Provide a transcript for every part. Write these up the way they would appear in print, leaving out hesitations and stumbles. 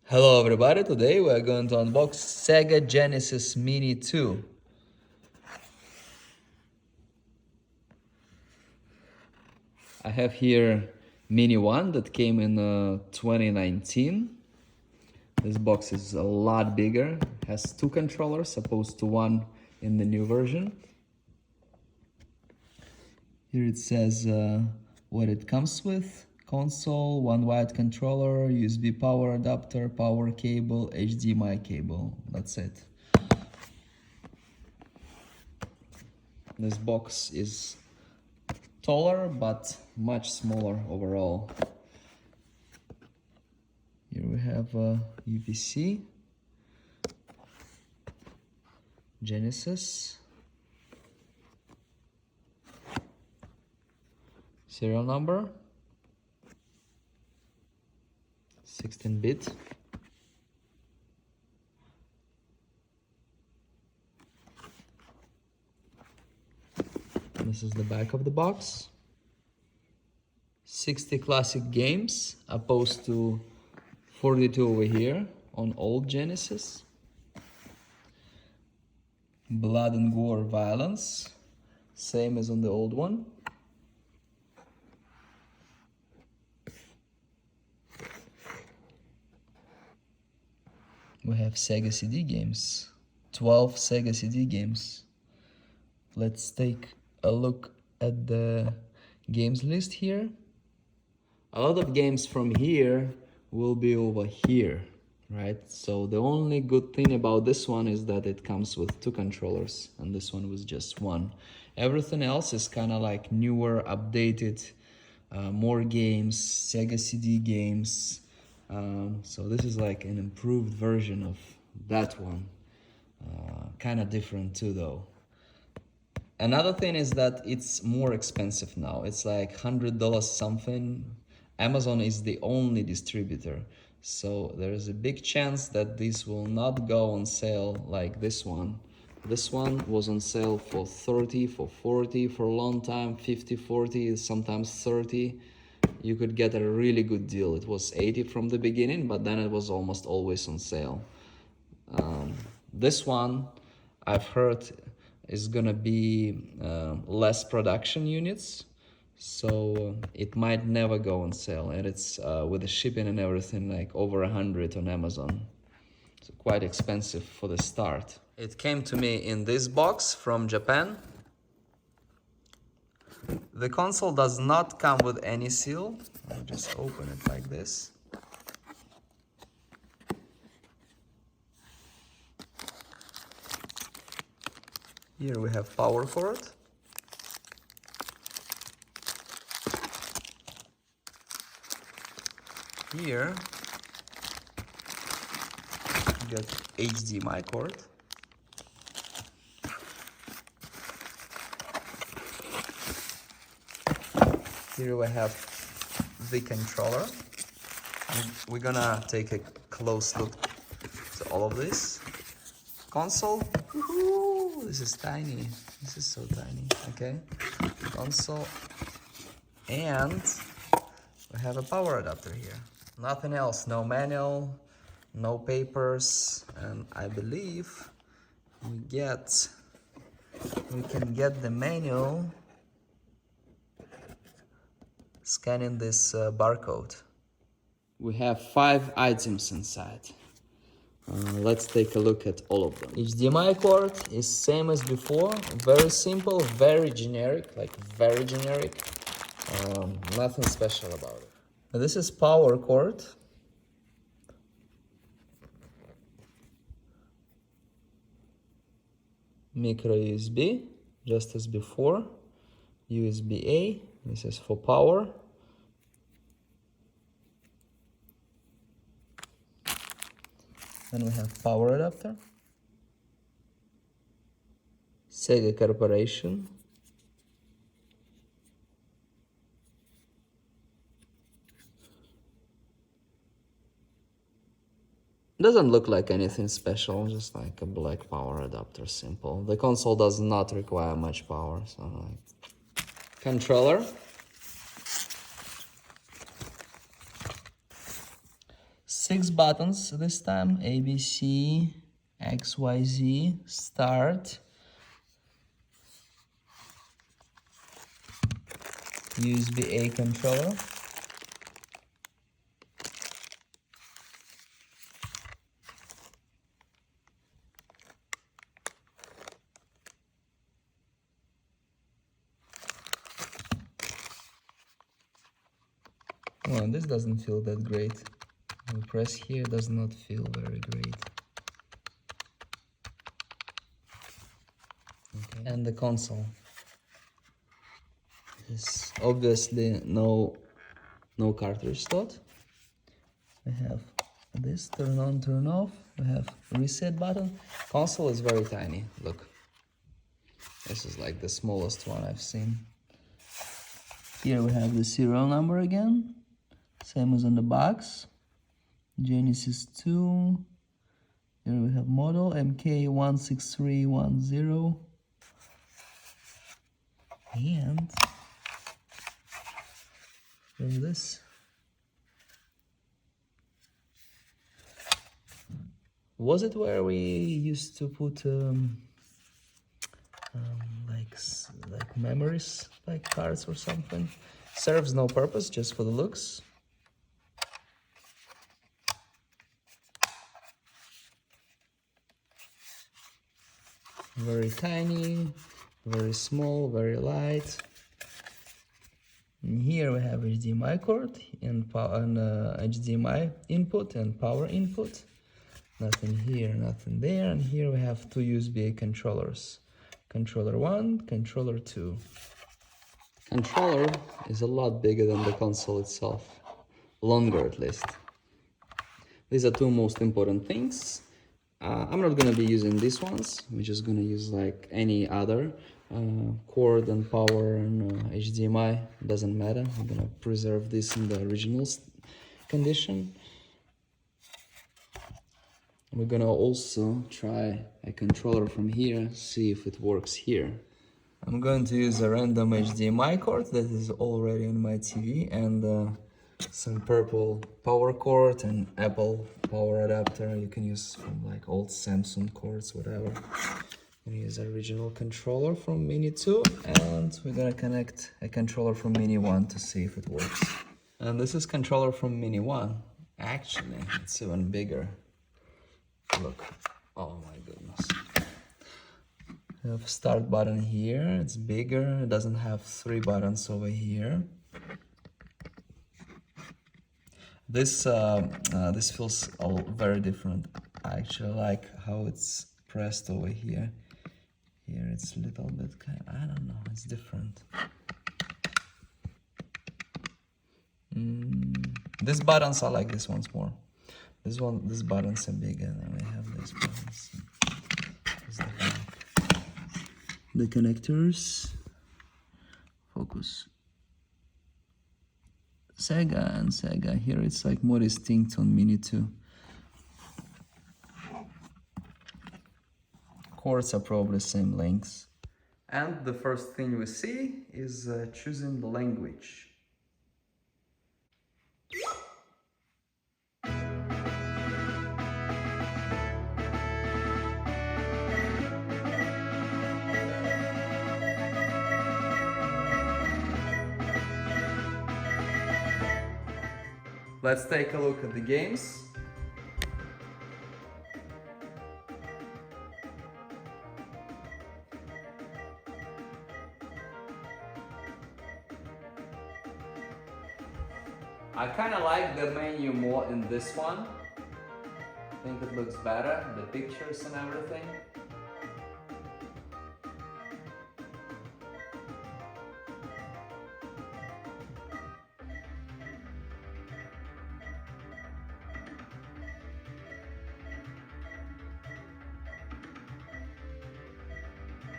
Hello everybody, today we are going to unbox Sega Genesis Mini 2. I have here Mini 1 that came in 2019. This box is a lot bigger, has two controllers opposed to one in the new version. Here it says what it comes with. Console, one wired controller, USB power adapter, power cable, HDMI cable. That's it. This box is taller but much smaller overall. Here we have UPC, Genesis, serial number, 16-bit. This is the back of the box. 60 classic games opposed to 42 over here on old Genesis. Blood and gore violence, same as on the old one. We have Sega CD games, 12 Sega CD games. Let's take a look at the games list here. A lot of games from here will be over here, right? So the only good thing about this one is that it comes with two controllers, and this one was just one. Everything else is kind of like newer, updated, more games, Sega CD games. So this is like an improved version of that one. Kind of different too though. Another thing is that it's more expensive now. It's like $100 something. Amazon is the only distributor. So there is a big chance that this will not go on sale like this one. This one was on sale for 30, for 40 for a long time, 50, 40, sometimes 30. You could get a really good deal. It was 80 from the beginning, but then it was almost always on sale. This one, I've heard, is gonna be less production units, so it might never go on sale, and it's with the shipping and everything like over 100 on Amazon. So quite expensive for the start. It came to me in this box from Japan. The console does not come with any seal. I'll just open it like this. Here we have power cord. Here you got HDMI cord. Here we have the controller. We're gonna take a close look to all of this. Console. Woohoo! This is tiny. This is so tiny. Okay. Console. And we have a power adapter here. Nothing else. No manual, no papers, and I believe we can get the manual scanning this barcode. We have 5 items inside. Let's take a look at all of them. HDMI cord is same as before, very simple, very generic, very generic. Nothing special about it. This is power cord. Micro USB, just as before. USB-A, this is for power. Then we have power adapter. Sega Corporation. Doesn't look like anything special, just like a black power adapter, simple. The console does not require much power, so like. Controller. 6 buttons this time: A, B, C, X, Y, Z, start, USB-A controller, well, this doesn't feel that great. The press here does not feel very great. Okay. And the console. There's obviously no cartridge slot. We have this turn on, turn off. We have reset button. Console is very tiny. Look, this is like the smallest one I've seen. Here we have the serial number again, same as on the box. Genesis 2. Here we have model MK16310. And there's this. Was it where we used to put like memories, like cards or something? Serves no purpose, just for the looks. Very tiny, very small, very light. And here we have HDMI cord and HDMI input and power input. Nothing here, nothing there. And here we have two USB controllers. Controller 1, controller 2. Controller is a lot bigger than the console itself. Longer at least. These are two most important things. I'm not gonna be using these ones. We're just gonna use like any other cord and power and HDMI. Doesn't matter. I'm gonna preserve this in the original condition. We're gonna also try a controller from here, see if it works here. I'm going to use a random HDMI cord that is already on my TV and some purple power cord and Apple power adapter. You can use from like old Samsung cords, whatever. I'm gonna use a original controller from Mini 2 and we're gonna connect a controller from Mini 1 to see if it works. And this is controller from Mini 1. Actually, it's even bigger. Look, oh my goodness. We have start button here, it's bigger, it doesn't have 3 buttons over here. This feels all very different. I actually like how it's pressed over here. Here it's a little bit I don't know, it's different. These buttons are like this ones more. These buttons are bigger than we have these buttons. The connectors. Focus. Sega and Sega. Here it's like more distinct on Mini 2. Cords are probably same lengths. And the first thing we see is choosing the language. Let's take a look at the games. I kind of like the menu more in this one. I think it looks better, the pictures and everything.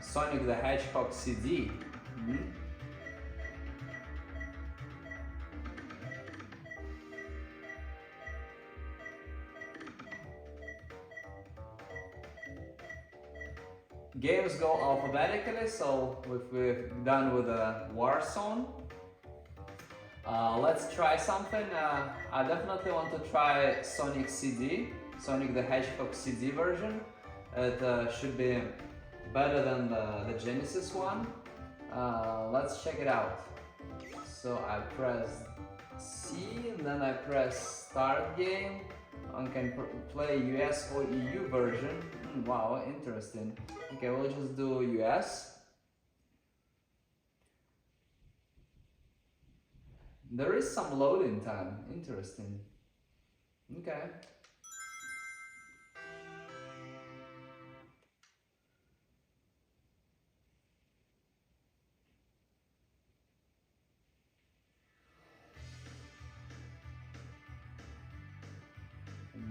Sonic the Hedgehog CD. Games go alphabetically, so we're done with the Warzone. Let's try something. I definitely want to try Sonic CD, Sonic the Hedgehog CD version. It should be better than the Genesis one. Let's check it out. So I press C and then I press Start Game. I can play US or EU version. Wow, interesting. Okay, we'll just do US. There is some loading time. Interesting. Okay.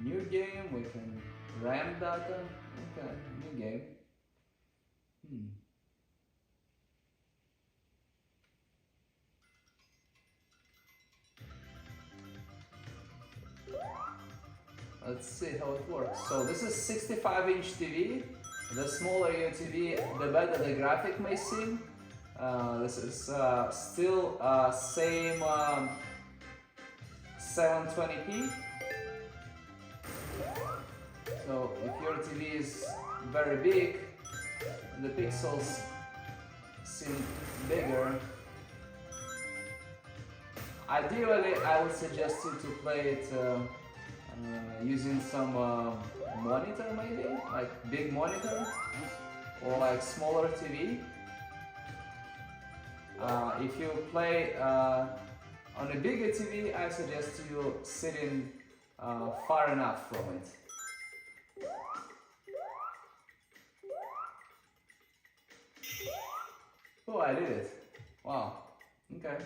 New game, we can RAM data. Okay, new game. Let's see how it works. So this is 65-inch TV. The smaller your TV, the better the graphic may seem. This is still same 720p. So if your TV is very big, the pixels seem bigger. Ideally, I would suggest you to play it using some monitor, maybe like big monitor or like smaller TV. If you play on a bigger TV, I suggest you sitting far enough from it. Oh, I did it. Wow. Okay.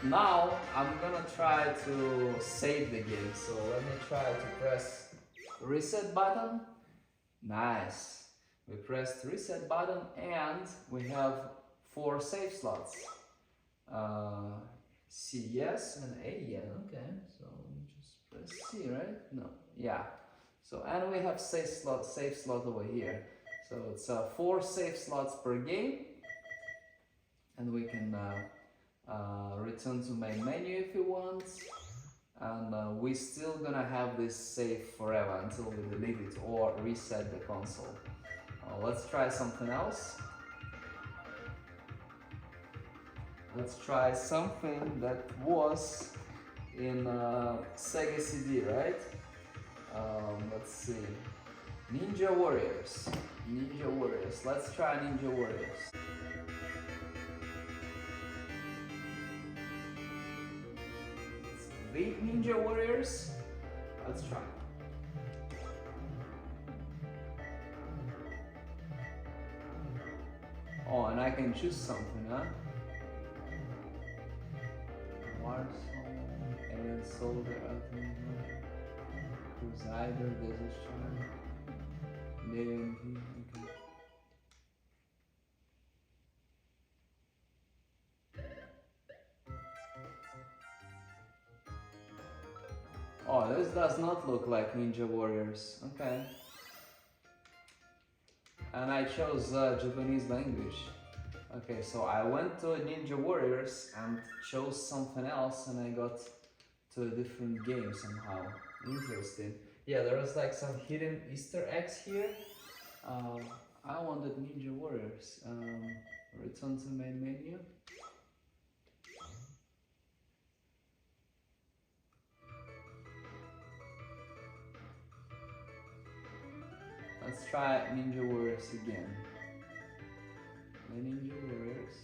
Now I'm gonna try to save the game. So let me try to press reset button. Nice. We pressed reset button and we have 4 save slots. C yes and A yeah. Okay. So just press C, right? No. Yeah. So and we have save slot over here. So it's 4 save slots per game, and we can return to main menu if you want, and we're still gonna have this save forever until we delete it or reset the console. Let's try something else. Let's try something that was in Sega CD, right? Let's see. Ninja Warriors. Ninja Warriors. Let's try Ninja Warriors. The Ninja Warriors. Let's try. Oh, and I can choose something, huh? Warzone, Alien Soldier, Crusader, Desert Storm. Okay. Oh, this does not look like Ninja Warriors. Okay. And I chose Japanese language. Okay, so I went to Ninja Warriors and chose something else, and I got to a different game somehow. Interesting. Yeah, there was like some hidden Easter eggs here. I wanted Ninja Warriors. Return to main menu. Let's try Ninja Warriors again. The Ninja Warriors.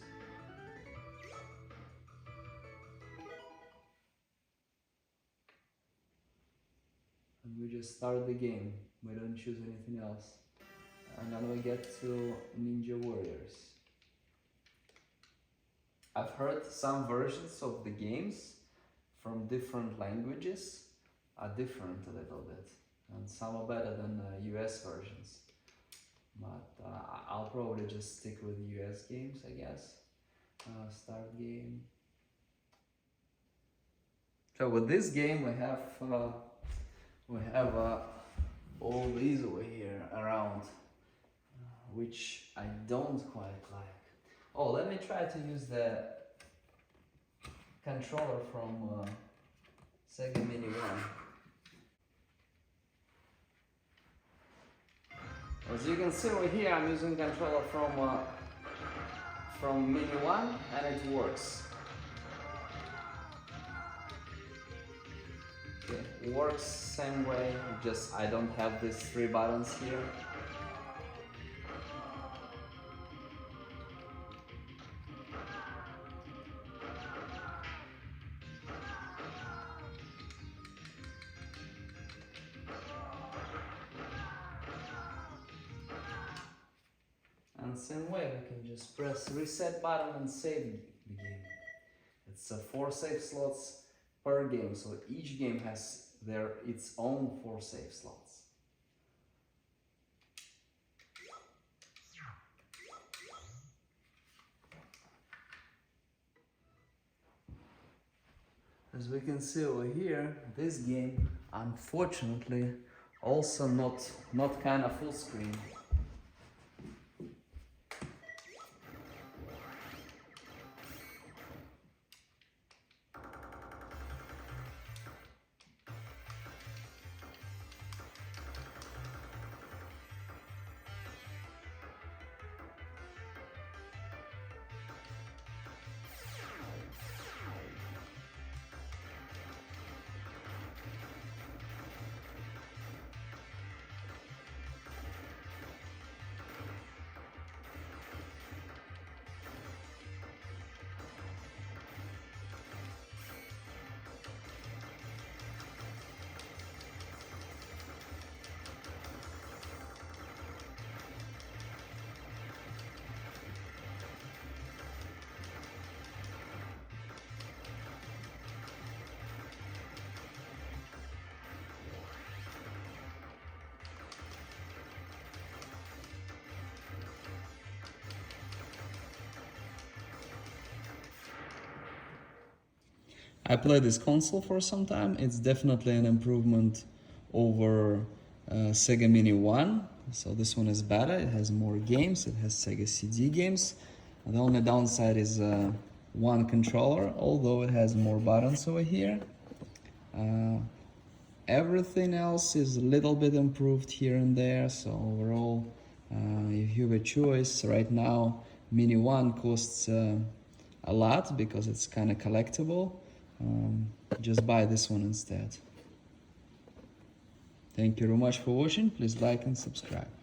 And we just start the game. We don't choose anything else. And then we get to Ninja Warriors. I've heard some versions of the games from different languages are different a little bit, and some are better than US versions. But I'll probably just stick with US games, I guess. Start game. So with this game we have all these over here around, which I don't quite like. Oh, let me try to use the controller from Sega Mini 1. As you can see over here, I'm using controller from Mini 1 and it works. Okay, works same way, just I don't have these 3 buttons here. And same way, we can just press reset button and save the game. It's 4 save slots per game, so each game has its own 4 save slots. As we can see over here, this game, unfortunately, also not kind of full screen. I played this console for some time. It's definitely an improvement over Sega Mini 1. So this one is better. It has more games. It has Sega CD games. And the only downside is one controller, although it has more buttons over here. Everything else is a little bit improved here and there. So overall, if you have a choice right now, Mini 1 costs a lot because it's kind of collectible. Just buy this one instead. Thank you very much for watching. Please like and subscribe.